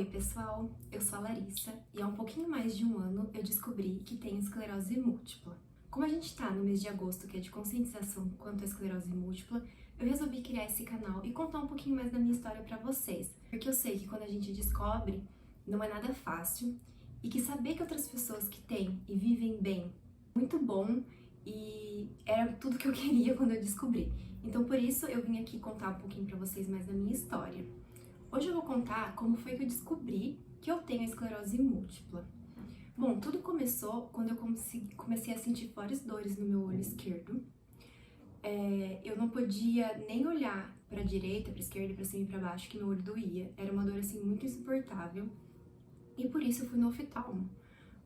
Oi pessoal, eu sou a Larissa e há um pouquinho mais de um ano eu descobri que tenho esclerose múltipla. Como a gente tá no mês de agosto, que é de conscientização quanto à esclerose múltipla, eu resolvi criar esse canal e contar um pouquinho mais da minha história pra vocês, porque eu sei que quando a gente descobre, não é nada fácil e que saber que outras pessoas que têm e vivem bem, muito bom e era tudo que eu queria quando eu descobri. Então por isso eu vim aqui contar um pouquinho pra vocês mais da minha história. Hoje eu vou contar como foi que eu descobri que eu tenho esclerose múltipla. Bom, tudo começou quando eu comecei a sentir fortes dores no meu olho esquerdo. Eu não podia nem olhar para a direita, para a esquerda, para cima e para baixo, que meu olho doía. Era uma dor assim muito insuportável. E por isso eu fui no oftalmo.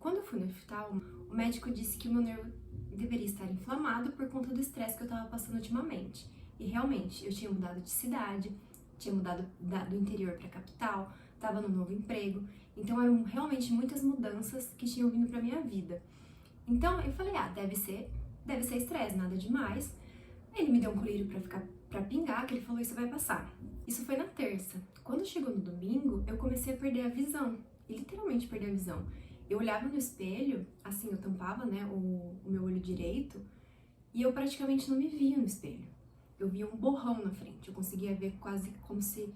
Quando eu fui no oftalmo, o médico disse que o meu nervo deveria estar inflamado por conta do estresse que eu estava passando ultimamente. E realmente, eu tinha mudado de cidade, tinha mudado do interior para a capital, estava no novo emprego, então eram realmente muitas mudanças que tinham vindo para minha vida. Então eu falei, deve ser estresse, nada demais. Ele me deu um colírio para pingar, que ele falou, isso vai passar. Isso foi na terça. Quando chegou no domingo, eu comecei a perder a visão, e literalmente perder a visão. Eu olhava no espelho, assim, eu tampava, né, o meu olho direito, e eu praticamente não me via no espelho. Eu via um borrão na frente, eu conseguia ver quase como se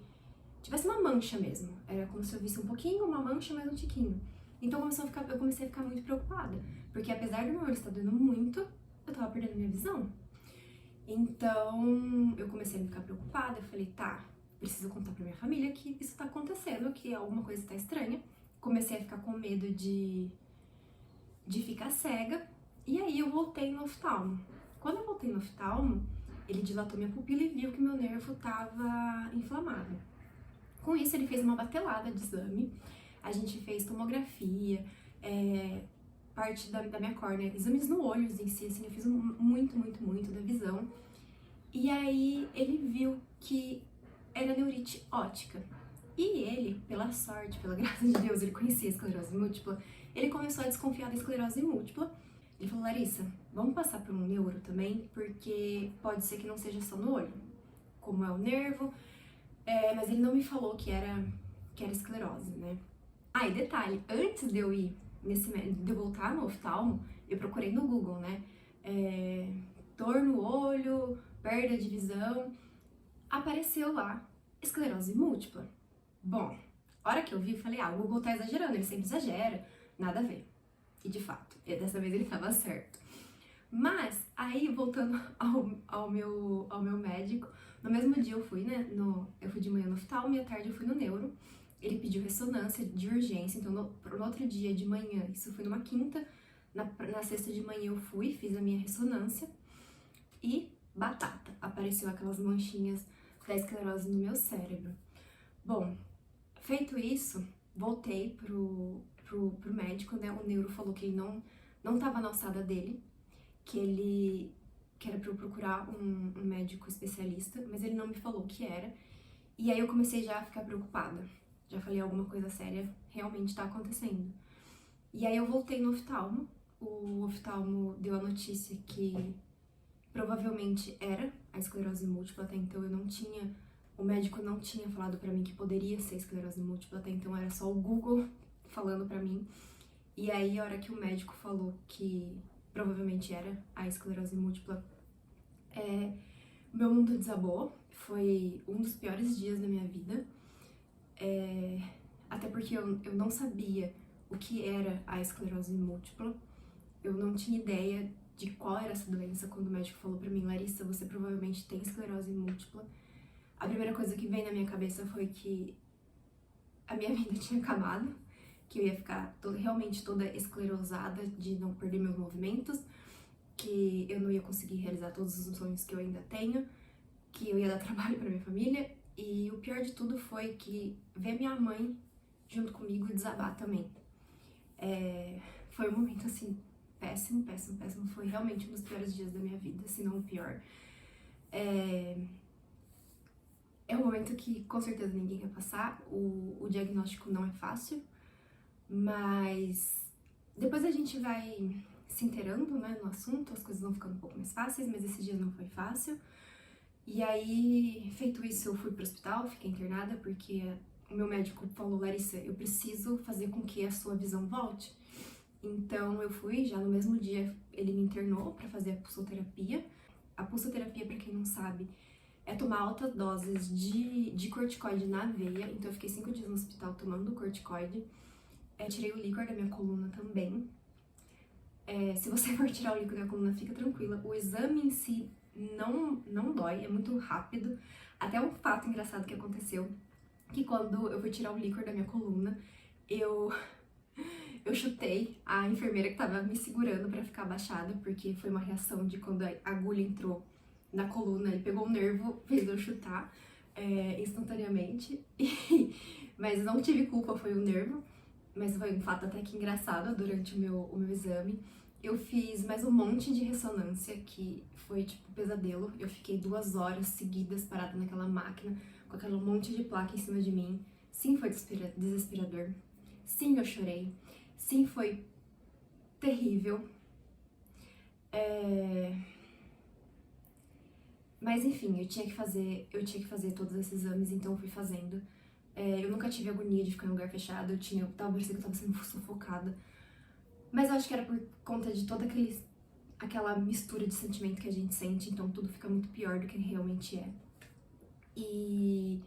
tivesse uma mancha mesmo. Era como se eu visse um pouquinho, uma mancha, mais um tiquinho. Então eu comecei a ficar muito preocupada, porque apesar do meu olho estar doendo muito, eu tava perdendo minha visão. Então eu comecei a ficar preocupada, eu falei, tá, preciso contar pra minha família que isso tá acontecendo, que alguma coisa tá estranha. Comecei a ficar com medo de ficar cega, e aí eu voltei no oftalmo. Quando eu voltei no oftalmo, ele dilatou minha pupila e viu que meu nervo estava inflamado. Com isso, ele fez uma batelada de exame. A gente fez tomografia, parte da minha córnea, exames no olho em si, assim, eu fiz muito da visão. E aí, ele viu que era neurite óptica. E ele, pela sorte, pela graça de Deus, ele conhecia a esclerose múltipla, ele começou a desconfiar da esclerose múltipla. Ele falou, Larissa, vamos passar por um neuro também, porque pode ser que não seja só no olho, como é o nervo, mas ele não me falou que era esclerose, né? E detalhe, antes de eu ir de eu voltar no oftalmo, eu procurei no Google, né? Dor no olho, perda de visão, apareceu lá, esclerose múltipla. Bom, a hora que eu vi, eu falei, o Google tá exagerando, ele sempre exagera, nada a ver. E de fato, dessa vez ele tava certo. Mas, aí, voltando ao meu médico, no mesmo dia eu fui, né, eu fui de manhã no oftalmo e à tarde eu fui no neuro. Ele pediu ressonância de urgência, então no outro dia de manhã, isso foi numa quinta, na sexta de manhã eu fui, fiz a minha ressonância e batata, apareceu aquelas manchinhas da esclerose no meu cérebro. Bom, feito isso, voltei pro médico, né, o neuro falou que ele não tava na alçada dele, que era pra eu procurar um médico especialista, mas ele não me falou o que era. E aí eu comecei já a ficar preocupada. Já falei, alguma coisa séria realmente tá acontecendo. E aí eu voltei no oftalmo. O oftalmo deu a notícia que provavelmente era a esclerose múltipla, até então o médico não tinha falado pra mim que poderia ser esclerose múltipla, até então era só o Google falando pra mim. E aí, a hora que o médico falou que provavelmente era a esclerose múltipla, meu mundo desabou. Foi um dos piores dias da minha vida. Até porque eu não sabia o que era a esclerose múltipla. Eu não tinha ideia de qual era essa doença quando o médico falou pra mim, Larissa, você provavelmente tem esclerose múltipla. A primeira coisa que veio na minha cabeça foi que a minha vida tinha acabado, que eu ia ficar realmente toda esclerosada de não perder meus movimentos, que eu não ia conseguir realizar todos os sonhos que eu ainda tenho, que eu ia dar trabalho pra minha família, e o pior de tudo foi que ver minha mãe junto comigo desabar também. Foi um momento, assim, péssimo, foi realmente um dos piores dias da minha vida, se não o pior. É um momento que com certeza ninguém quer passar, o diagnóstico não é fácil, mas depois a gente vai se inteirando, né, no assunto, as coisas vão ficando um pouco mais fáceis, mas esse dia não foi fácil. E aí, feito isso, eu fui pro hospital, fiquei internada porque o meu médico falou, Larissa, eu preciso fazer com que a sua visão volte. Então eu fui, já no mesmo dia ele me internou para fazer a pulsoterapia. A pulsoterapia, para quem não sabe, é tomar altas doses de corticoide na veia. Então eu fiquei 5 dias no hospital tomando corticoide. Tirei o líquor da minha coluna também. Se você for tirar o líquor da coluna, fica tranquila. O exame em si não dói, é muito rápido. Até um fato engraçado que aconteceu, que quando eu fui tirar o líquor da minha coluna, eu chutei a enfermeira que tava me segurando pra ficar abaixada, porque foi uma reação de quando a agulha entrou na coluna e pegou o nervo, fez eu chutar instantaneamente. Mas não tive culpa, foi o nervo. Mas foi um fato até que engraçado durante o meu exame. Eu fiz mais um monte de ressonância, que foi tipo pesadelo. Eu fiquei 2 horas seguidas parada naquela máquina, com aquele monte de placa em cima de mim. Sim, foi desesperador. Sim, eu chorei. Sim, foi terrível. Mas enfim, eu tinha que fazer todos esses exames, então eu fui fazendo. Eu nunca tive agonia de ficar em lugar fechado, eu tava parecendo que eu tava sendo sufocada. Mas eu acho que era por conta de toda aquela mistura de sentimento que a gente sente, então tudo fica muito pior do que realmente é. E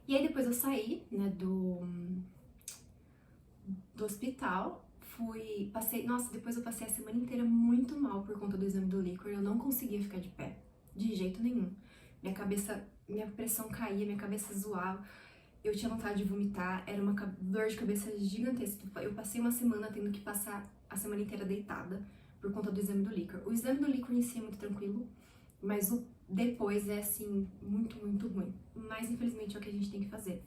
aí depois eu saí, né, do hospital, depois eu passei a semana inteira muito mal por conta do exame do líquor, eu não conseguia ficar de pé, de jeito nenhum. Minha pressão caía, minha cabeça zoava, eu tinha vontade de vomitar, era uma dor de cabeça gigantesca. Eu passei uma semana tendo que passar a semana inteira deitada por conta do exame do líquor. O exame do líquor em si é muito tranquilo, mas o depois é, assim, muito, muito ruim. Mas, infelizmente, é o que a gente tem que fazer.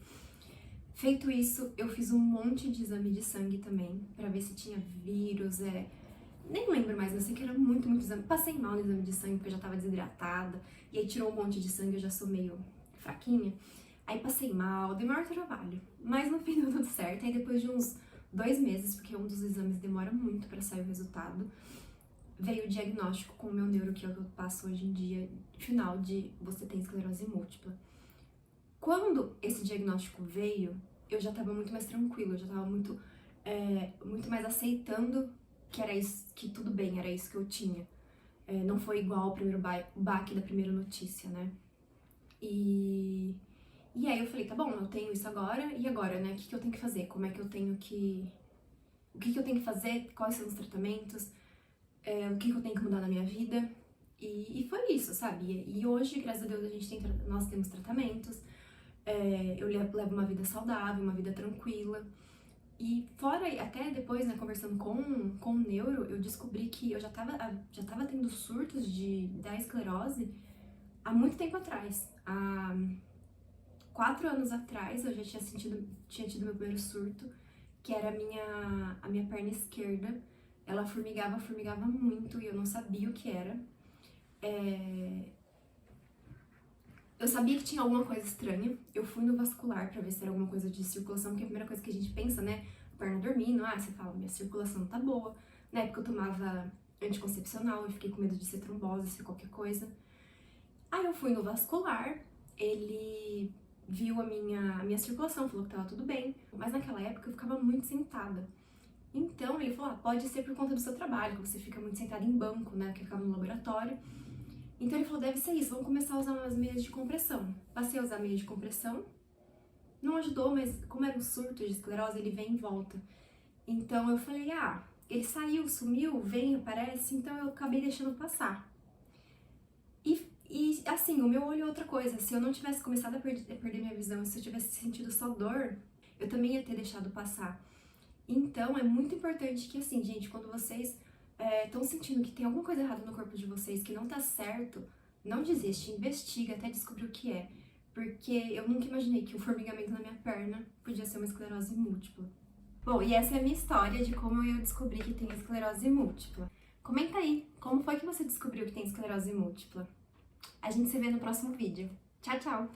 Feito isso, eu fiz um monte de exame de sangue também, pra ver se tinha vírus, nem lembro mais, eu sei que era muito, muito exame. Passei mal no exame de sangue porque eu já tava desidratada, e aí tirou um monte de sangue, eu já sou meio fraquinha. Aí passei mal, dei maior trabalho, mas no fim deu tudo certo. Aí depois de uns 2 meses, porque um dos exames demora muito pra sair o resultado, veio o diagnóstico com o meu neuro, que é o que eu passo hoje em dia, final de você tem esclerose múltipla. Quando esse diagnóstico veio, eu já tava muito mais tranquila, eu já tava muito mais aceitando que era isso, que tudo bem, era isso que eu tinha. Não foi igual ao primeiro baque da primeira notícia, né? E aí eu falei, tá bom, eu tenho isso agora, e agora, né? O que eu tenho que fazer? Como é que eu tenho que... O que eu tenho que fazer? Quais são os tratamentos? O que eu tenho que mudar na minha vida? E foi isso, sabe? E hoje, graças a Deus, nós temos tratamentos. Eu levo uma vida saudável, uma vida tranquila. E fora, até depois, né, conversando com o neuro, eu descobri que eu já tava tendo surtos da esclerose há muito tempo atrás. Há 4 anos atrás eu já tinha tido meu primeiro surto, que era a minha perna esquerda. Ela formigava muito e eu não sabia o que era. Eu sabia que tinha alguma coisa estranha. Eu fui no vascular pra ver se era alguma coisa de circulação, que é a primeira coisa que a gente pensa, né? A perna dormindo, você fala, minha circulação tá boa. Na época eu tomava anticoncepcional, eu fiquei com medo de ser trombose, ser qualquer coisa. Aí eu fui no vascular, ele viu a minha circulação, falou que tava tudo bem. Mas naquela época eu ficava muito sentada. Então ele falou, pode ser por conta do seu trabalho, que você fica muito sentada em banco, né? Que eu ficava no laboratório. Então ele falou, deve ser isso, vamos começar a usar umas meias de compressão. Passei a usar meias de compressão, não ajudou, mas como era um surto de esclerose, ele vem e volta. Então eu falei, ele saiu, sumiu, vem, aparece, então eu acabei deixando passar. E assim, o meu olho é outra coisa, se eu não tivesse começado a perder minha visão, se eu tivesse sentido só dor, eu também ia ter deixado passar. Então é muito importante que, assim, gente, quando vocês estão sentindo que tem alguma coisa errada no corpo de vocês, que não tá certo, não desiste, investiga até descobrir o que é. Porque eu nunca imaginei que o formigamento na minha perna podia ser uma esclerose múltipla. Bom, e essa é a minha história de como eu descobri que tem esclerose múltipla. Comenta aí, como foi que você descobriu que tem esclerose múltipla? A gente se vê no próximo vídeo. Tchau, tchau!